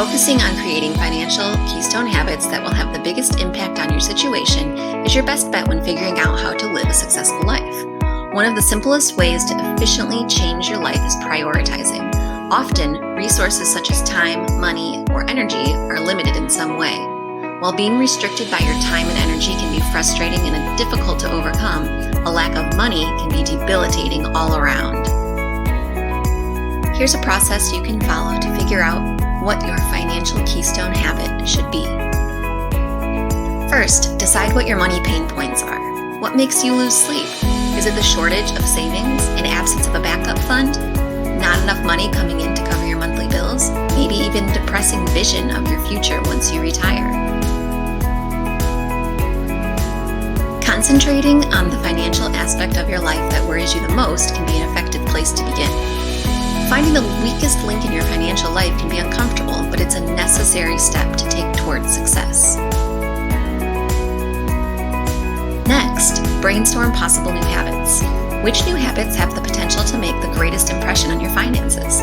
Focusing on creating financial keystone habits that will have the biggest impact on your situation is your best bet when figuring out how to live a successful life. One of the simplest ways to efficiently change your life is prioritizing. Often, resources such as time, money, or energy are limited in some way. While being restricted by your time and energy can be frustrating and difficult to overcome, a lack of money can be debilitating all around. Here's a process you can follow to figure out what your financial keystone habit should be. First, decide what your money pain points are. What makes you lose sleep? Is it the shortage of savings, an absence of a backup fund, not enough money coming in to cover your monthly bills, maybe even depressing vision of your future once you retire? Concentrating on the financial aspect of your life that worries you the most can be an effective place to begin. Finding the weakest link in your financial life can be uncomfortable, but it's a necessary step to take towards success. Next, brainstorm possible new habits. Which new habits have the potential to make the greatest impression on your finances?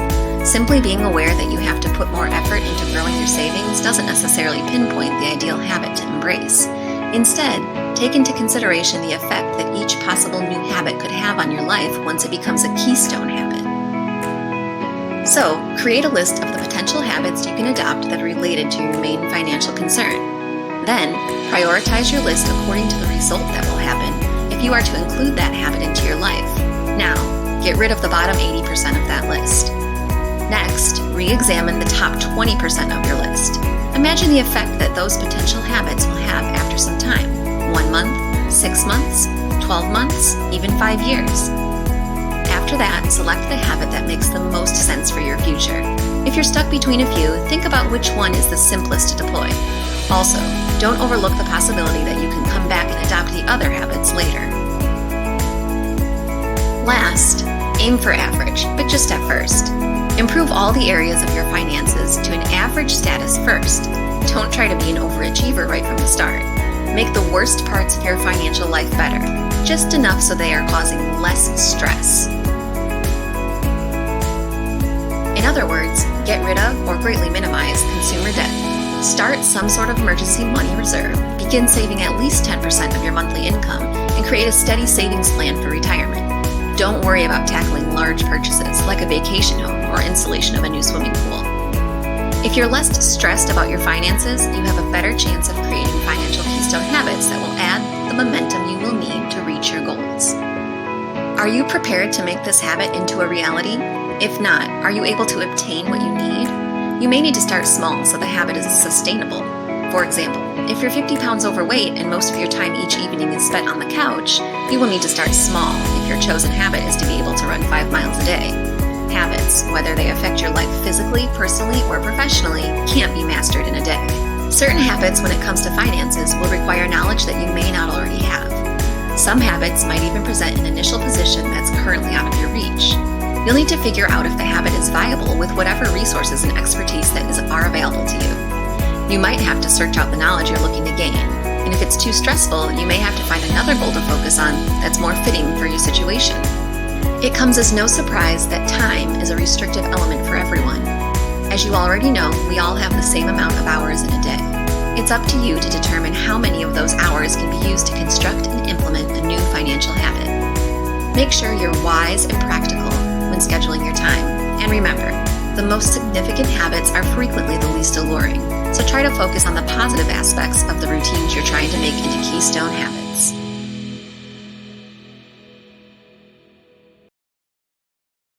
Simply being aware that you have to put more effort into growing your savings doesn't necessarily pinpoint the ideal habit to embrace. Instead, take into consideration the effect that each possible new habit could have on your life once it becomes a keystone habit. So, create a list of the potential habits you can adopt that are related to your main financial concern. Then, prioritize your list according to the result that will happen if you are to include that habit into your life. Now, get rid of the bottom 80% of that list. Next, re-examine the top 20% of your list. Imagine the effect that those potential habits will have after some time. 1 month, 6 months, 12 months, even 5 years. After that, select the habit that makes the most sense for your future. If you're stuck between a few, think about which one is the simplest to deploy. Also, don't overlook the possibility that you can come back and adopt the other habits later. Last, aim for average, but just at first. Improve all the areas of your finances to an average status first. Don't try to be an overachiever right from the start. Make the worst parts of your financial life better, just enough so they are causing less stress. In other words, get rid of or greatly minimize consumer debt. Start some sort of emergency money reserve, begin saving at least 10% of your monthly income, and create a steady savings plan for retirement. Don't worry about tackling large purchases like a vacation home or installation of a new swimming pool. If you're less stressed about your finances, you have a better chance of creating financial keystone habits that will add the momentum you will need to reach your goals. Are you prepared to make this habit into a reality? If not, are you able to obtain what you need? You may need to start small so the habit is sustainable. For example, if you're 50 pounds overweight and most of your time each evening is spent on the couch, you will need to start small if your chosen habit is to be able to run 5 miles a day. Habits, whether they affect your life physically, personally, or professionally, can't be mastered in a day. Certain habits when it comes to finances will require knowledge that you may not already have. Some habits might even present an initial position that's currently out of your reach. You'll need to figure out if the habit is viable with whatever resources and expertise that are available to you. You might have to search out the knowledge you're looking to gain, and if it's too stressful, you may have to find another goal to focus on that's more fitting for your situation. It comes as no surprise that time is a restrictive element for everyone. As you already know, we all have the same amount of hours in a day. It's up to you to determine how many of those hours can be used to construct and implement a new financial habit. Make sure you're wise and practical when scheduling your time. And remember, the most significant habits are frequently the least alluring, so try to focus on the positive aspects of the routines you're trying to make into keystone habits.